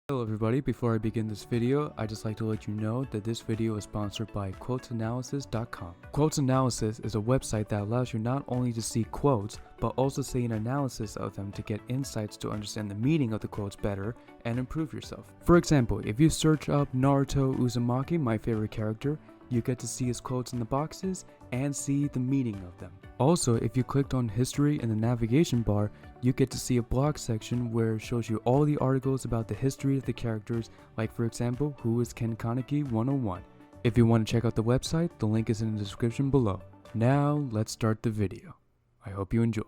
Hello everybody, before I begin this video, I'd just like to let you know that this video is sponsored by quotesanalysis.com. Quotes Analysis is a website that allows you not only to see quotes, but also see an analysis of them to get insights to understand the meaning of the quotes better and improve yourself. For example, if you search up Naruto Uzumaki, my favorite character, you get to see his quotes in the boxes and see the meaning of them. Also, if you clicked on history in the navigation bar, you get to see a blog section where it shows you all the articles about the history of the characters, like for example, who is Ken Kaneki 101. If you want to check out the website, the link is in the description below. Now, let's start the video. I hope you enjoy.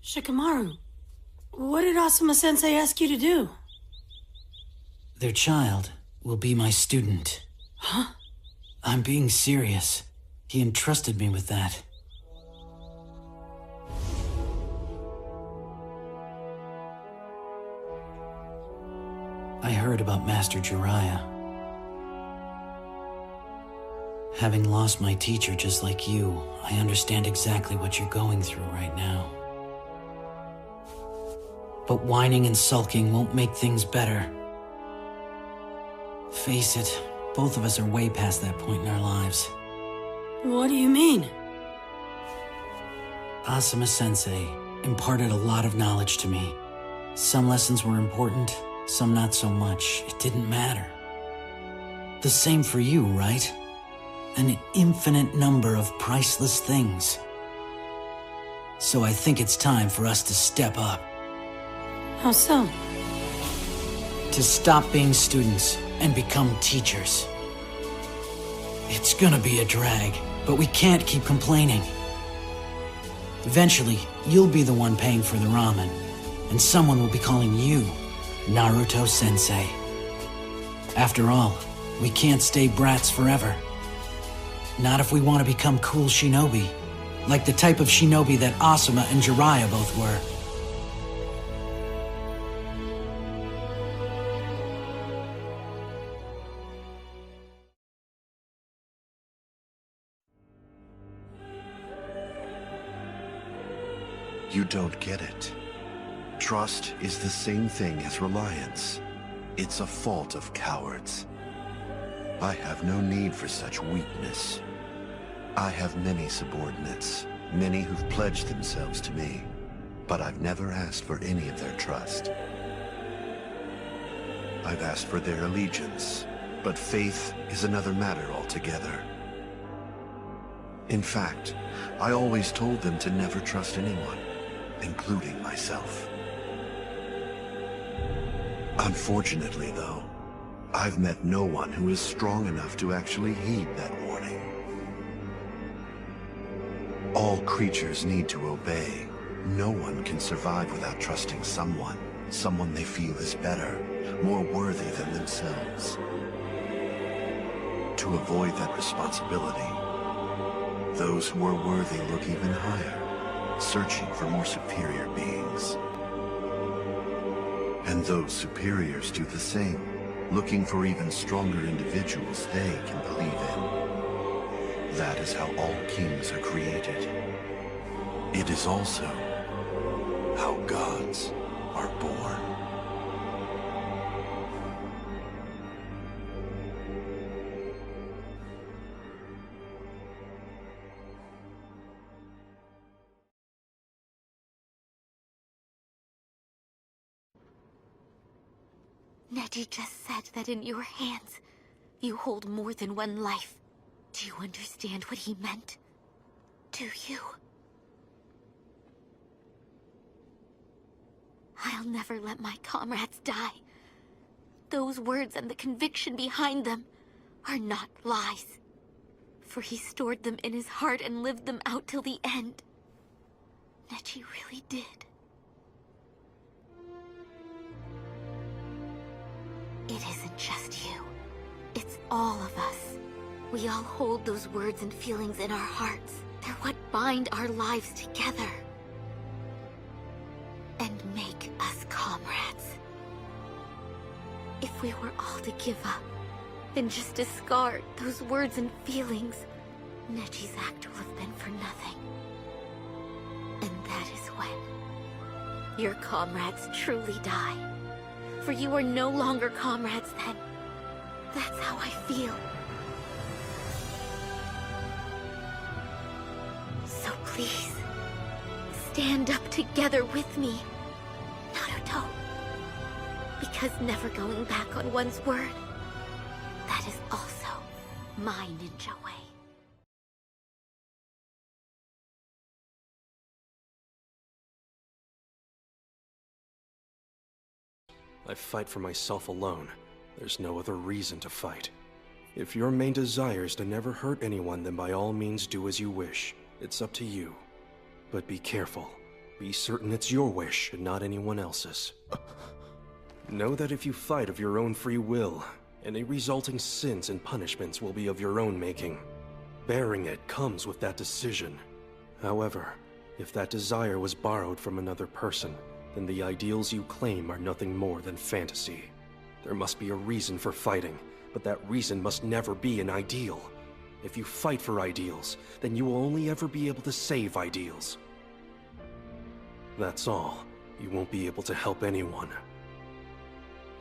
Shikamaru, what did Asuma-sensei ask you to do? Their child will be my student. Huh? I'm being serious. He entrusted me with that. I heard about Master Jiraiya. Having lost my teacher just like you, I understand exactly what you're going through right now. But whining and sulking won't make things better. Face it, both of us are way past that point in our lives. What do you mean? Asuma-sensei imparted a lot of knowledge to me. Some lessons were important, some not so much. It didn't matter. The same for you, right? An infinite number of priceless things. So I think it's time for us to step up. How so? To stop being students and become teachers. It's gonna be a drag, but we can't keep complaining. Eventually, you'll be the one paying for the ramen, and someone will be calling you Naruto-sensei. After all, we can't stay brats forever. Not if we want to become cool shinobi, like the type of shinobi that Asuma and Jiraiya both were. You don't get it. Trust is the same thing as reliance. It's a fault of cowards. I have no need for such weakness. I have many subordinates, many who've pledged themselves to me, but I've never asked for any of their trust. I've asked for their allegiance, but faith is another matter altogether. In fact, I always told them to never trust anyone, including myself. Unfortunately, though, I've met no one who is strong enough to actually heed that warning. All creatures need to obey. No one can survive without trusting someone they feel is better, more worthy than themselves. To avoid that responsibility, those who are worthy look even higher, searching for more superior beings. And those superiors do the same, looking for even stronger individuals they can believe in. That is how all kings are created. It is also how gods are born. Neji just said that in your hands, you hold more than one life. Do you understand what he meant? Do you? I'll never let my comrades die. Those words and the conviction behind them are not lies. For he stored them in his heart and lived them out till the end. Neji really did. It isn't just you. It's all of us. We all hold those words and feelings in our hearts. They're what bind our lives together. And make us comrades. If we were all to give up, and just discard those words and feelings, Neji's act will have been for nothing. And that is when your comrades truly die. For you are no longer comrades then. That's how I feel. So please, stand up together with me, Naruto. Because never going back on one's word, that is also my ninja way. I fight for myself alone. There's no other reason to fight. If your main desire is to never hurt anyone, then by all means do as you wish. It's up to you. But be careful. Be certain it's your wish and not anyone else's. Know that if you fight of your own free will, any resulting sins and punishments will be of your own making. Bearing it comes with that decision. However, if that desire was borrowed from another person, then the ideals you claim are nothing more than fantasy. There must be a reason for fighting, but that reason must never be an ideal. If you fight for ideals, then you will only ever be able to save ideals. That's all. You won't be able to help anyone.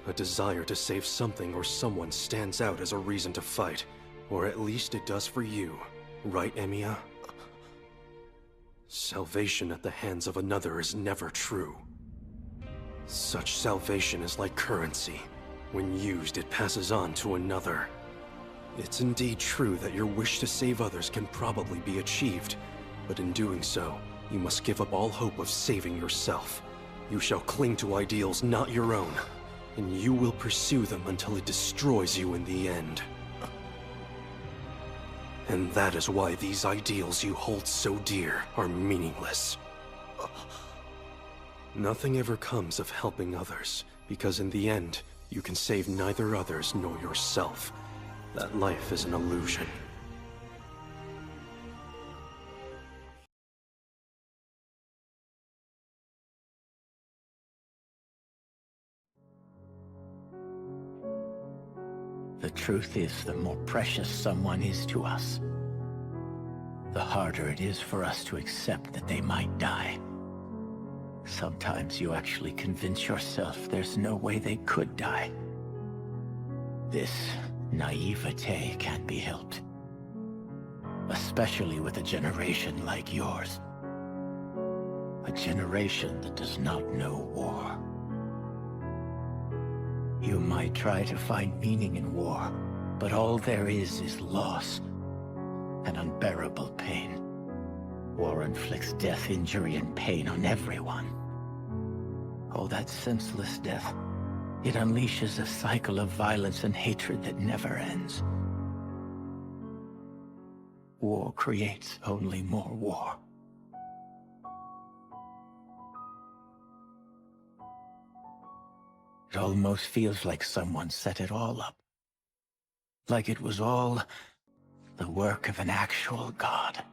A desire to save something or someone stands out as a reason to fight, or at least it does for you. Right, Emiya? Salvation at the hands of another is never true. Such salvation is like currency. When used, it passes on to another. It's indeed true that your wish to save others can probably be achieved, but in doing so, you must give up all hope of saving yourself. You shall cling to ideals not your own, and you will pursue them until it destroys you in the end. And that is why these ideals you hold so dear are meaningless. Nothing ever comes of helping others, because in the end, you can save neither others nor yourself. That life is an illusion. The truth is, the more precious someone is to us, the harder it is for us to accept that they might die. Sometimes you actually convince yourself there's no way they could die. This naivete can't be helped. Especially with a generation like yours. A generation that does not know war. You might try to find meaning in war, but all there is loss and unbearable pain. War inflicts death, injury, and pain on everyone. Oh, that senseless death. It unleashes a cycle of violence and hatred that never ends. War creates only more war. It almost feels like someone set it all up. Like it was all the work of an actual god.